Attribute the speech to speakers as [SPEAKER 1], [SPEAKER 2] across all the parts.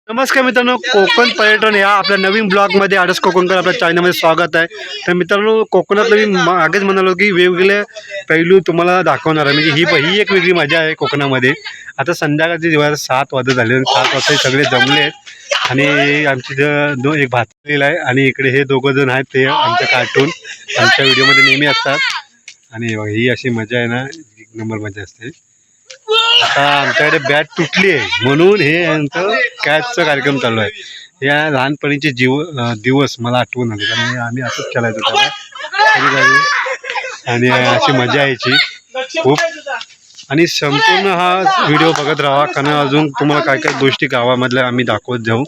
[SPEAKER 1] नमस्कार मित्रांनो, कोकण पर्यटन या आपल्या नवीन ब्लॉगमध्ये आडस कोकणकर आपल्या चॅनलमध्ये स्वागत आहे. तर मित्रांनो, कोकणातलं मी मागेच म्हणालो की वेगवेगळे पैलू तुम्हाला दाखवणार आहे. म्हणजे ही एक वेगळी मजा आहे कोकणामध्ये. आता संध्याकाळचे जेव्हा 7 वाजत झाले, 7 वाजता सगळे जमले आणि आमची एक भातलेला आहे आणि इकडे हे दोघं जण आहेत, ते आमच्या कार्टून आमच्या व्हिडिओमध्ये नेहमी असतात. आणि ही अशी मजा आहे ना, एक नंबर मजा असते. आता आमच्याकडे बॅट तुटली आहे म्हणून हे यांचं कॅचचा कार्यक्रम चालू आहे. या लहानपणीचे दिवस मला आठवून आले, कारण आम्ही असंच खेळायचो तेव्हा आणि अशी मजा यायची खूप. आणि संपूर्ण हा व्हिडिओ बघत राहा, कारण अजून तुम्हाला काय काय गोष्टी गावामधल्या आम्ही दाखवत जाऊ.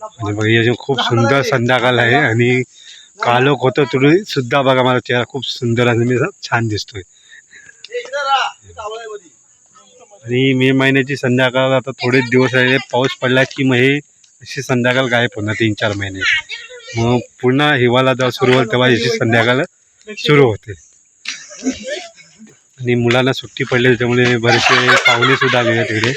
[SPEAKER 1] आणि बघा हे खूप सुंदर संध्याकाळ आहे आणि कालोख होतं तरी सुद्धा बघा माझा चेहरा खूप सुंदर आणि मी छान दिसतोय. आणि मे महिन्याची संध्याकाळ आता थोडेच दिवस राहिले, पाऊस पडला की मग हे अशी संध्याकाळ गायब होणार 3-4 महिने. मग पुन्हा हिवाळा जेव्हा सुरू होईल तेव्हा याची संध्याकाळ सुरू होते. आणि मुलांना सुट्टी पडली त्याच्यामुळे बरेचसे पाहुणे सुद्धा आले तिकडे.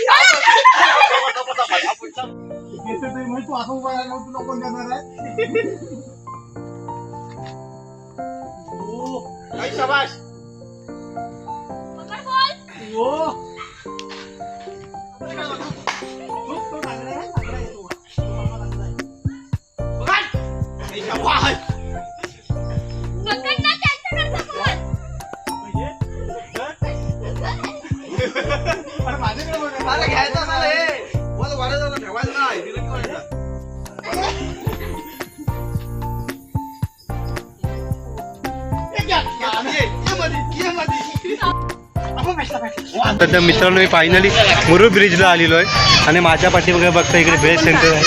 [SPEAKER 1] तर मित्रांनो, मी फायनली मुरुड ब्रिजला आलेलो आहे आणि माझ्या पाठीमागे बघता इकडे भेळ सेंटर आहे,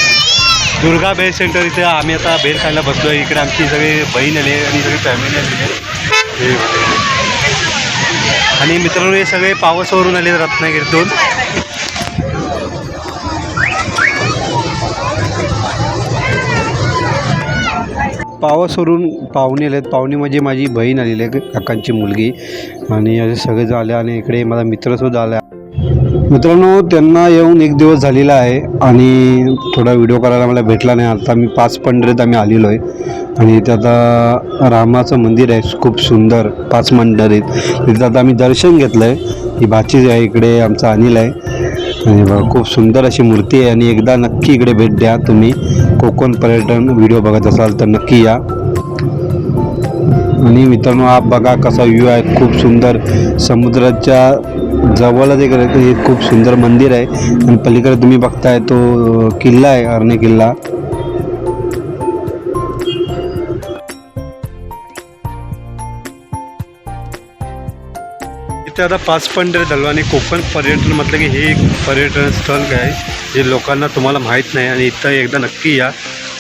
[SPEAKER 1] दुर्गा भेळ सेंटर. इथे आम्ही आता भेळ खायला बसलो आहे. इकडे आमची सगळी बहीण आली आणि सगळी फॅमिली आली. आणि मित्रांनो, हे सगळे पावसावरून आले रत्नागिरीतून. पावसावरून पाहुणे आलेत. पाहुणे म्हणजे माझी बहीण आलेली आहे, काकांची मुलगी. आणि असे सगळे झाले आणि इकडे माझा मित्रसुद्धा आला. मित्रांनो, त्यांना येऊन 1 दिवस झालेला आहे आणि थोडा व्हिडिओ करायला मला भेटला नाही. आता मी 5 पंढरीत आम्ही आलेलो आहे आणि इथे आता रामाचं मंदिर आहे खूप सुंदर 5 पंढरीत. तिथं आता आम्ही दर्शन घेतलं आहे. ही भाची आहे, इकडे आमचा अनिल आहे आणि खूप सुंदर अशी मूर्ती आहे. आणि एकदा नक्की इकडे भेट द्या तुम्ही. कोकण पर्यटन व्हिडिओ बघत असाल तर नक्की या. आणि मित्रांनो, हा बघा कसा व्ह्यू आहे, खूप सुंदर. समुद्राच्या जवळच एक खूप सुंदर मंदिर आहे आणि पलीकडे तुम्ही बघताय तो किल्ला आहे, अरणे किल्ला. इथे आता 5 पंढरी झालो आणि कोकण पर्यटन म्हटलं की हे एक पर्यटन स्थळ आहे जे लोकांना तुम्हाला माहीत नाही. आणि इथं एकदा नक्की या.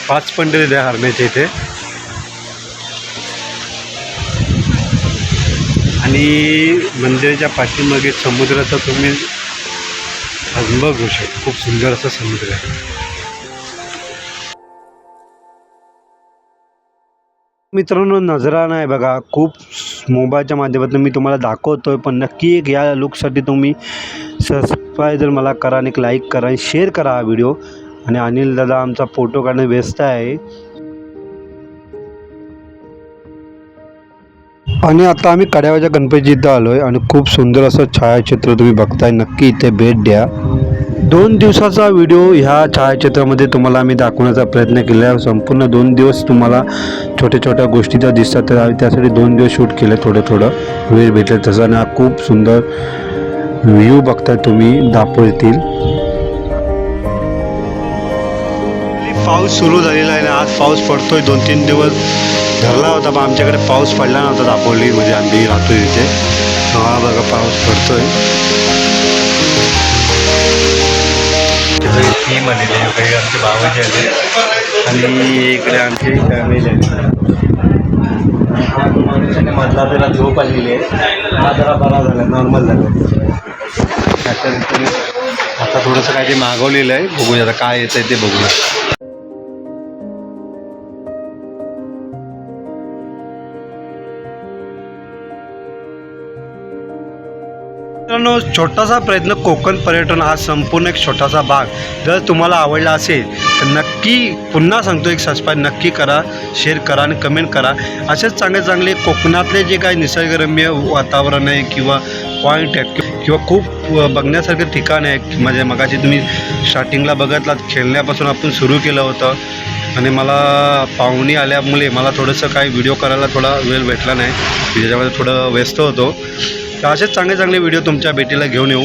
[SPEAKER 1] 5 पंढरी द्या हरण्याच्या इथे. आणि मंदिराच्या पाठीमागे समुद्राचा तुम्ही अनुभव घेऊ शकता. खूप सुंदर असा समुद्र आहे. मित्रांनो, नजराणा आहे बघा, खूप मोबाईलच्या माध्यमातून मी तुम्हाला दाखवतोय, पण नक्की एक या लुकसाठी तुम्ही सबस्क्राईब जर मला करा आणि एक लाईक करा आणि शेअर करा हा व्हिडिओ. आणि अनिल दादा आमचा फोटो काढणं व्यस्त आहे. आणि आता आम्ही कड्यावरच्या गणपती इथं आलो आहे आणि खूप सुंदर असं छायाचित्र तुम्ही बघताय. नक्की इथे भेट द्या. 2 दिवसाचा व्हिडिओ ह्या छायाचित्रामध्ये तुम्हाला आम्ही दाखवण्याचा प्रयत्न केला आहे. संपूर्ण 2 दिवस तुम्हाला छोट्या छोट्या गोष्टी त्या दिसतात, तर आम्ही त्यासाठी 2 दिवस शूट केलं. थोडं वेळ भेटेल तसं. आणि हा खूप सुंदर व्ह्यू बघताय तुम्ही दापोलीतील. पाऊस सुरू झालेला आहे ना, आज पाऊस पडतोय. 2-3 दिवस धरला होता, पण आमच्याकडे पाऊस पडला नव्हता दापोली, म्हणजे आम्ही राहतो इथे. हा बघा पाऊस पडतोय. टीम आलेली आहे, काही आमचे भावाचे आले आणि इकडे आमची फॅमिली आहे. हा मनुष्याने मधला त्याला झोप आलेली आहे. हा जरा बरा झाला, नॉर्मल झाला. आता थोडंसं काय ते मागवलेलं आहे, बघूया आता काय येतं आहे ते बघूया. मित्रांनो, छोटासा प्रयत्न कोकण पर्यटन हा संपूर्ण एक छोटासा भाग जर तुम्हाला आवडला असेल तर नक्की, पुन्हा सांगतो, एक सबस्क्राईब नक्की करा, शेअर करा आणि कमेंट करा. असेच चांगले चांगले कोकणातले जे काही निसर्गरम्य वातावरण आहे किंवा पॉईंट आहे किंवा खूप बघण्यासारखे ठिकाण आहे. म्हणजे मगाशी तुम्ही स्टार्टिंगला बघितलात, खेळण्यापासून आपण सुरू केलं होतं आणि मला पाहुणे आल्यामुळे मला थोडंसं काही व्हिडिओ करायला थोडा वेळ भेटला नाही, त्याच्यामध्ये थोडं व्यस्त होतो. तर असेच चांगले चांगले व्हिडिओ तुमच्या भेटीला घेऊन येऊ.